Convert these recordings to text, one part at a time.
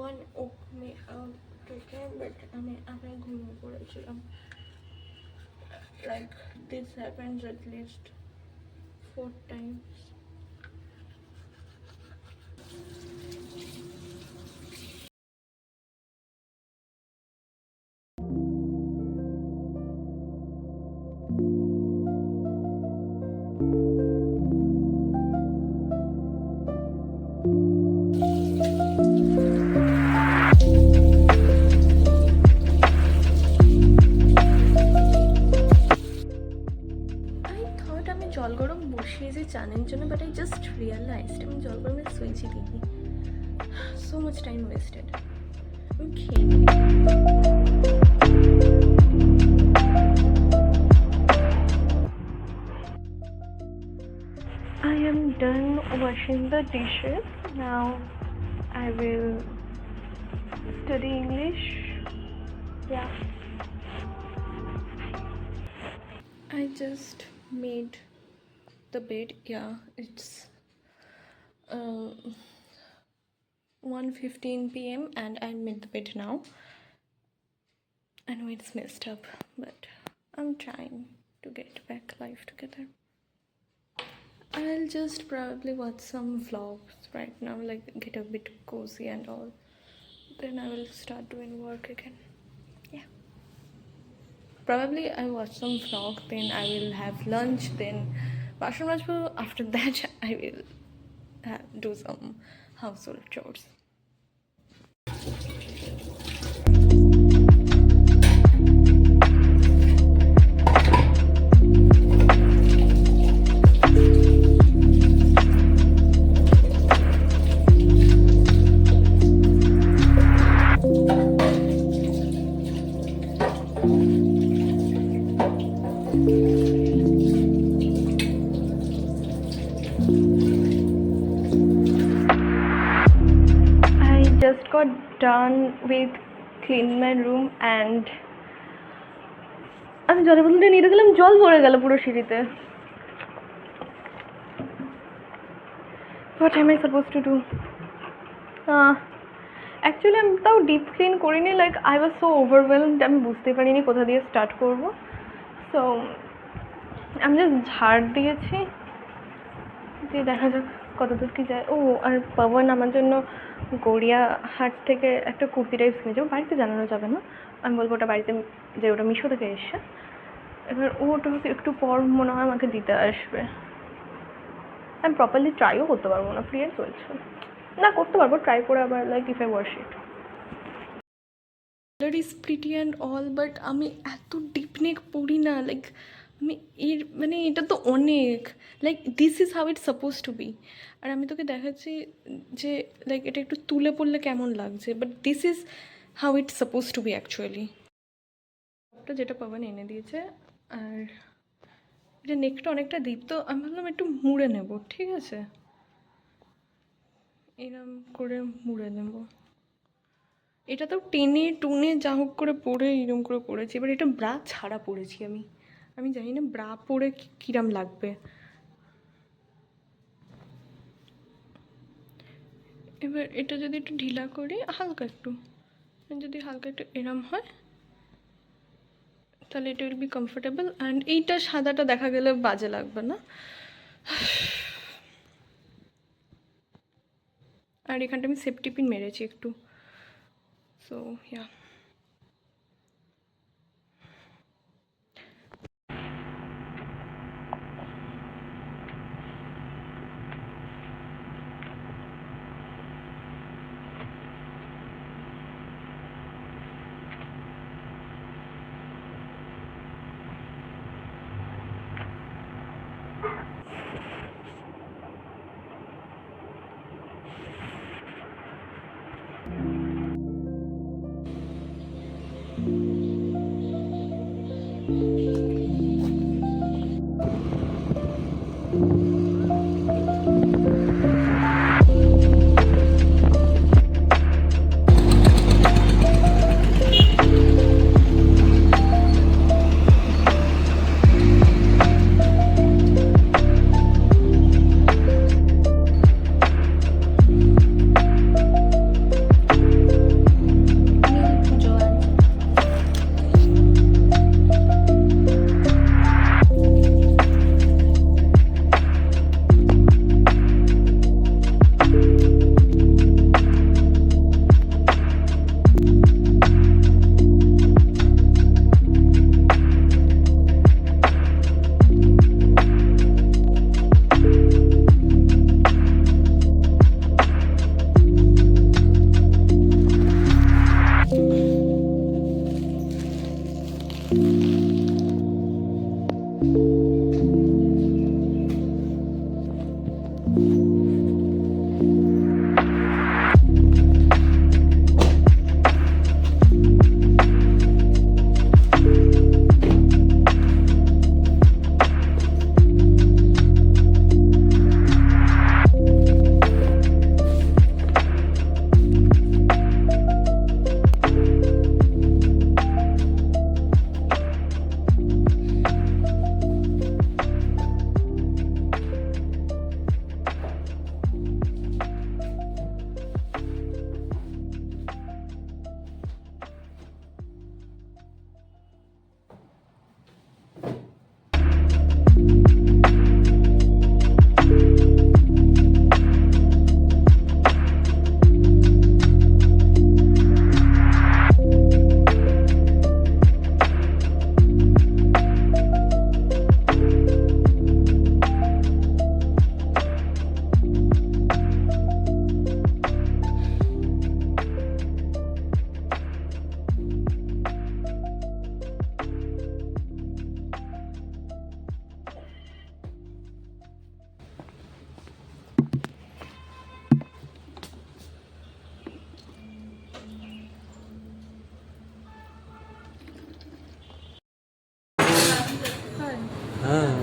one woke me up today, but আমি ঘুমিয়ে পড়েছিলাম. Like this happens at least 4 times. জল গরম বসিয়েছি চানের জন্য, বাট আই জাস্ট রিয়েলাইজড আমি জল গরমের সুইচই দিইনি. So much time wasted. আমি খেয়ে I am done washing the dishes. Now I will study English. Yeah. I just made the bed. Yeah, it's 1:15 p.m. and I made the bed now. I know it's messed up, but I'm trying to get back life together. I'll just probably watch some vlogs right now, like get a bit cozy and all. Then I will start doing work again. Yeah. Probably I watch some vlog, then I will have lunch, then after that I will do some household chores. Just got done with clean my room and আমি জলের বোতলটা নিয়ে গেলাম, জল পড়ে গেল পুরো সিঁড়িতে. What am I supposed to do? Actually আমি তাও ডিপ ক্লিন করিনি. Like I was so overwhelmed, আমি বুঝতে পারিনি কোথা দিয়ে স্টার্ট করব. সো আমি জাস্ট ঝাড় দিয়েছি, দিয়ে দেখা যাক কতদূর কি যায়. ও আর পবন আমার জন্য গড়িয়াহাট থেকে একটা কুর্তি টাইপস কিনেছে. বাড়িতে জানানো যাবে না, আমি বলবো ওটা বাড়িতে যে ওটা মিশো থেকে এসছে. এবার ওটা একটু পর মনে হয় আমাকে দিতে আসবে. আমি প্রপারলি ট্রাইও করতে পারবো না, ফ্রি চলছে না. করতে পারবো ট্রাই করে আবার, like if I wash it. Colour is pretty and all, but আমি এত ডিপ নেক পড়ি না. লাইক আমি এটা তো অনেক, like this is how it suppose to be. আর আমি তোকে দেখাচ্ছি যে লাইক এটা একটু তুলে পড়লে কেমন লাগছে, but this is how it suppose to be actually. যেটা পবন এনে দিয়েছে, আর এটা নেকটা অনেকটা ডিপ, তো আমি ভাবলাম একটু মুড়ে নেব. ঠিক আছে, এরম করে মুড়ে নেব. এটা তো টেনে টুনে যা হোক করে পরে এরম করে পরেছি. এবার এটা ব্রা ছাড়া পরেছি আমি জানি না ব্রা পরে কিরম লাগবে. এবার এটা যদি একটু ঢিলা করি, হালকা একটু এরম হয়, তাহলে এটা উইল বি কমফোর্টেবল. অ্যান্ড এইটা সাদাটা দেখা গেলে বাজে লাগবে না. আর এখানটা আমি সেফটি পিন মেরেছি একটু. সো ইয়া, হ্যাঁ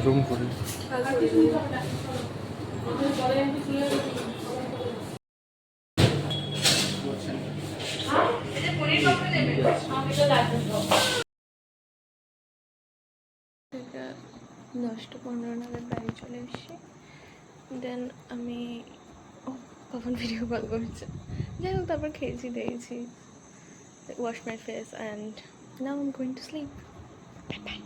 রুম করে থেকে 10:15 নাগাদ বাড়ি চলে এসেছি। দেন আমি কখন ভিডিও কল করছে, যাই হোক তারপর খেয়েছি দিয়েছি, wash my face and now I am going to sleep. Bye bye.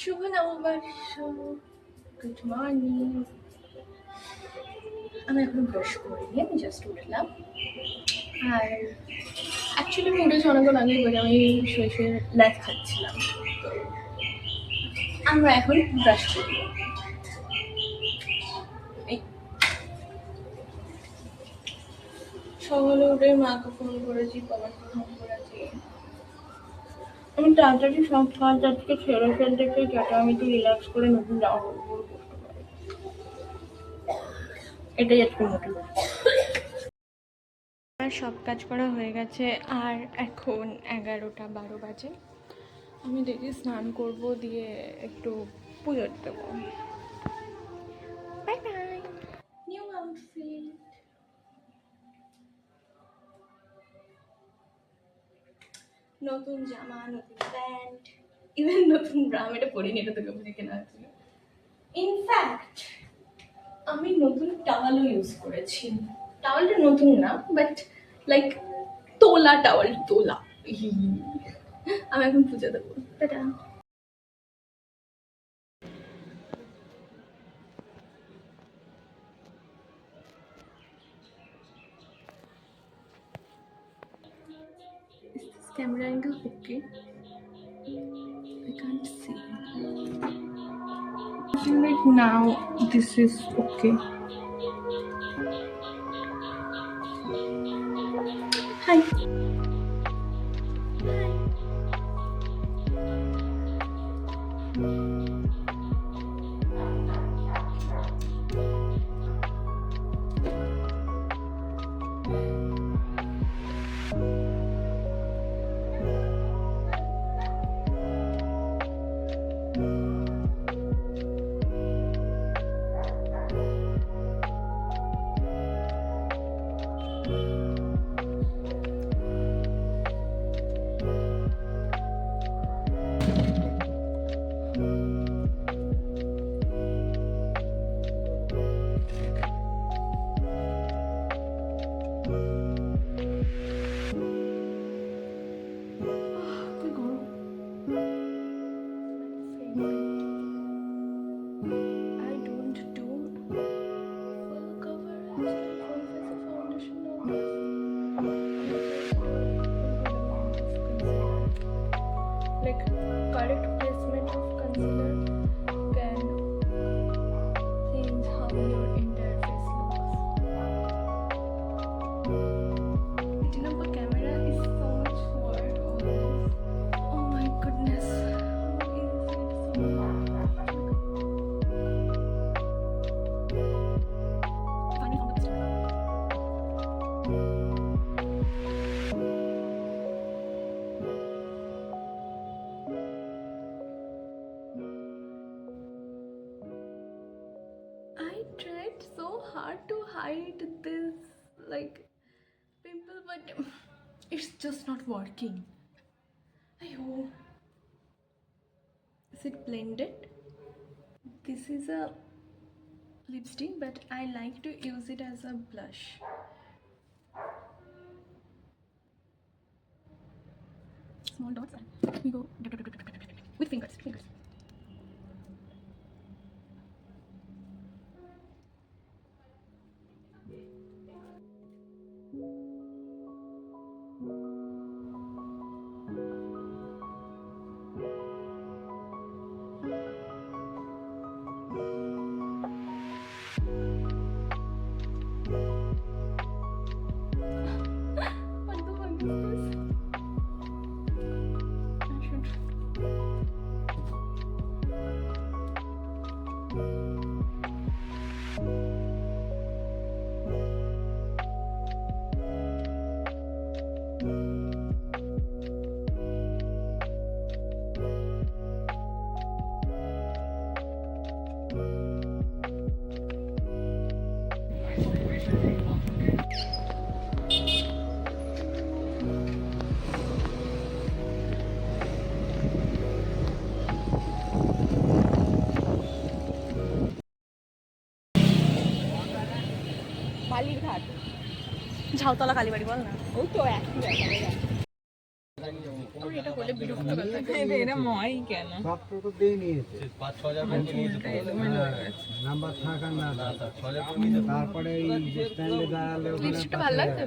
শুভ নববর্ষ, গুড মর্নিং। আমি এখন ব্রাশ করিনি, আমি জাস্ট উঠলাম। আর অ্যাকচুয়ালি আমি উঠেছি অনেকক্ষণ আগে, বলে আমি শুয়ে শুয়ে ল্যাদ খাচ্ছিলাম। তো আমরা এখন ব্রাশ করি। সকালে উঠে মাকে ফোন করেছি, বাবাকে ফোন করেছি। আমি তাড়াতাড়ি সব কাজ আজকে সেরে ফেলতে চাই, যাতে আমি একটু রিল্যাক্স করে নতুন জামা কাপড় পরতে পারি। এটাই আজকে মোটিভ। আর সব কাজ করা হয়ে গেছে, আর এখন 11:12 বাজে। আমি দেখি স্নান করব, দিয়ে একটু পুজো দেবো। Bye bye. নিউ আউটফিট, নতুন জামা, নতুন প্যান্ট, ইভেন নতুন ব্রা। আমি এটা পরিনি, এটা তোকে বুঝে কেনা হয়েছিল। ইনফ্যাক্ট আমি নতুন টাওয়ালও ইউজ করেছি। টাওয়ালটা নতুন না, বাট লাইক তোলা টাওয়াল, তোলা। আমি এখন পুজো দেবো। Tata. Is this camera angle okay? I can't see. I feel like now this is okay. Hi. I don't do full coverage like full face of foundation on this. Like correct placement of concealer can change how your entire face looks. Setting up a camera is so much work. Oh my goodness. How easy it is. Finally found the best. I tried so hard to hide this like pimple, but it's just not working. I hope. Is it blended? This is a lipstick, but I like to use it as a blush. Small dots and we go with fingers. What the fuck is this? I should. Balirghat Jhautala Kalibari বল না। ওই তো একই ব্যাপার আমার এটা বলে বিরক্ত করতে এরম হয় কেন সব টোটো দিয়ে নিয়েছে 5-6 নাম্বার থাকা না তারপরে এই যে স্ট্যান্ডে দাঁড়ালে ওখানে লিপস্টিকটা ভালো লাগছে?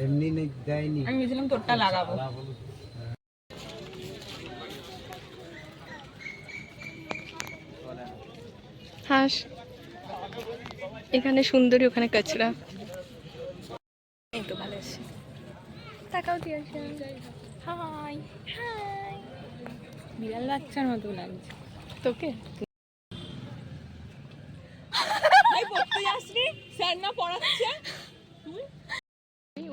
এমনি দেয়নি আমি ভেবেছিলাম তোরটা লাগাবো হাস এখানে সুন্দরী ওখানে কাচরা। এই তো ভালো আছে। তাকাও দিয়ে আসি। হাই হাই বিড়াল বাচ্চার মতো লাগছে তোকে এই পড়তে যাসনি স্যার না পড়াচ্ছে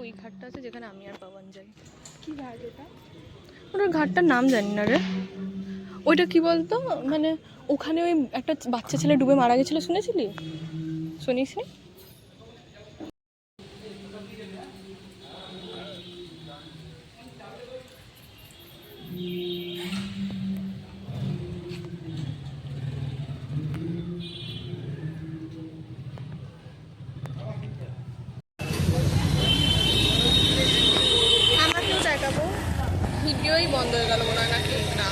ওই ঘাটটা আছে যেখানে আমি আর পাবন যাই। কি ঘাট এটা ওটার ঘাটটার নাম জানি না রে। ওইটা কি বলতো মানে ওখানে ওই একটা বাচ্চা ছেলে ডুবে মারা গেছিল, শুনেছিলি? শুনিস নি? আমাকেও দেখাবো। ভিডিওই বন্ধ হয়ে গেল মনে হয় নাকি না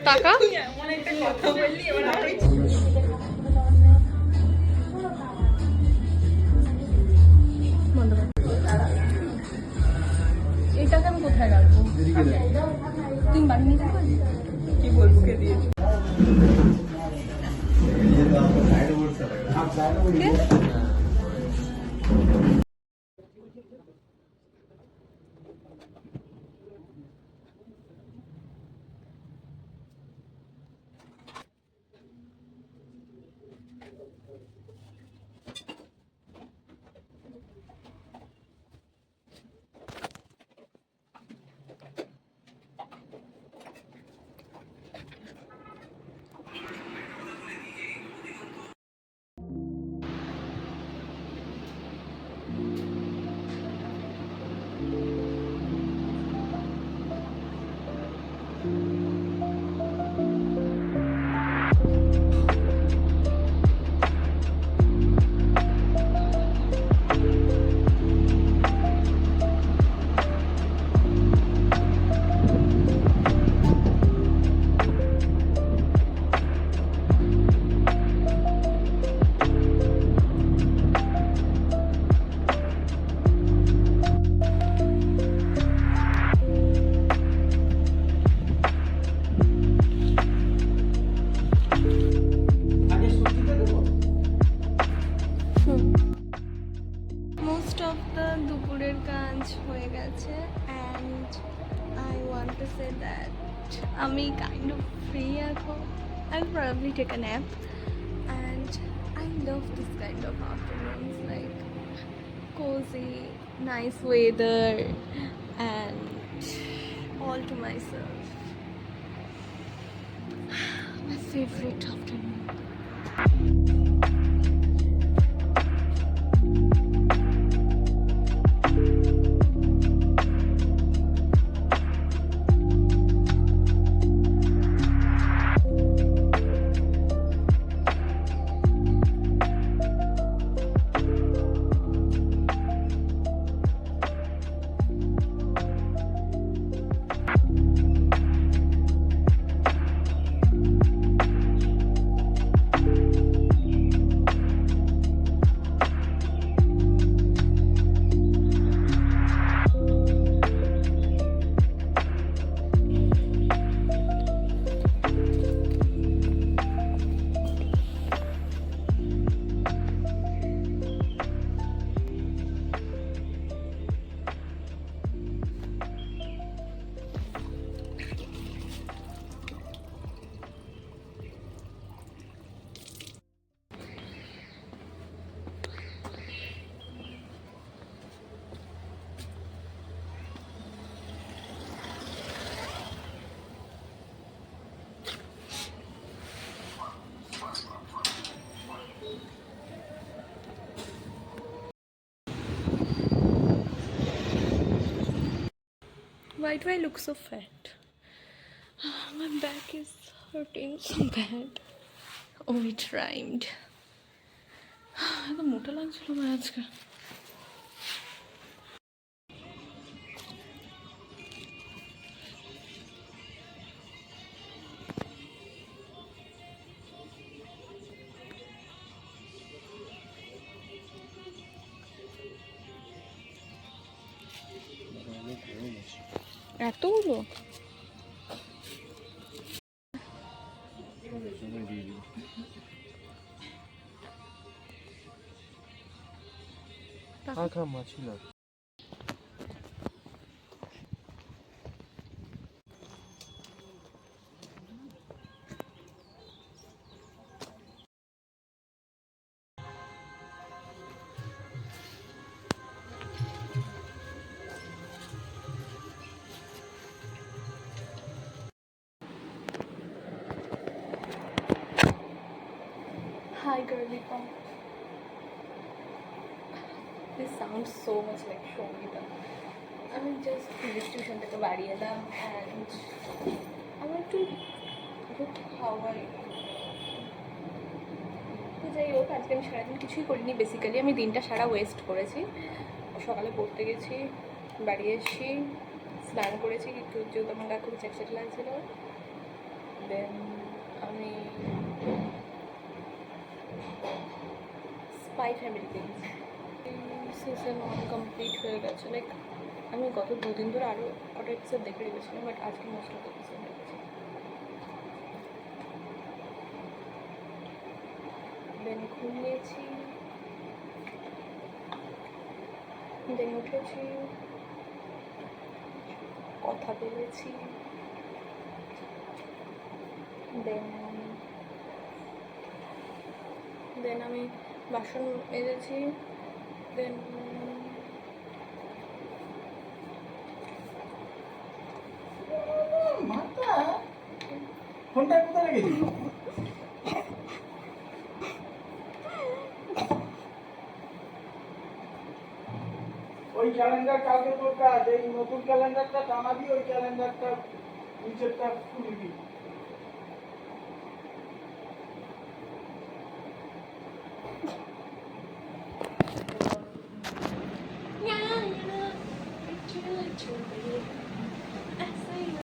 টাকা এইটাকে আমি কোথায় রাখবো? তুই বাড়ি নিতে পারবি? কি বলবো কে দিয়ে আমার দুপুরের কাজ হয়ে গেছে and I want to say that আমি কাইন্ড অফ ফ্রি এখন I will probably take a nap and I love this kind of afternoons like cozy, nice weather and all to myself. My favorite afternoon. Why do I look so fat? My back is hurting so bad. Oh, it rhymed. এত মোটা লাগছিল আমার আজকে। এতগুলো থাকা মাছি না Hi, girly pop. This sounds so much like Shomita. আমি জাস্ট পুলিশ স্টেশন থেকে বাড়ি এলাম অ্যান্ড আমার একটু খুব খাওয়াই তো যাই হোক আজকে আমি সারাদিন কিছুই করিনি বেসিক্যালি আমি দিনটা সারা ওয়েস্ট করেছি সকালে পড়তে গেছি বাড়ি এসেছি স্নান করেছি কিন্তু যেহেতু আমার গা খুব চ্যাটচ্যাট লাগছিলো দেন আমি স্পাই ফ্যামিলিতে গেছি সিজন 1 কমপ্লিট হয়ে গেছে লাইক আমি গত দুদিন ধরে আরও কটা এপিসোড দেখে রেখেছিলাম বাট আজকে মোস্ট অফ এপিসোড দেখেছি দেন ঘুমিয়েছি দেন উঠেছি কথা বলেছি দেন আমি বাসন মেজেছি দেন ফোনটা কোথায় রেখেছি ওই ক্যালেন্ডার কালকে তোর কাজ এই নতুন ক্যালেন্ডারটা টানাবি ওই ক্যালেন্ডারটা নিচেরটা খুলবি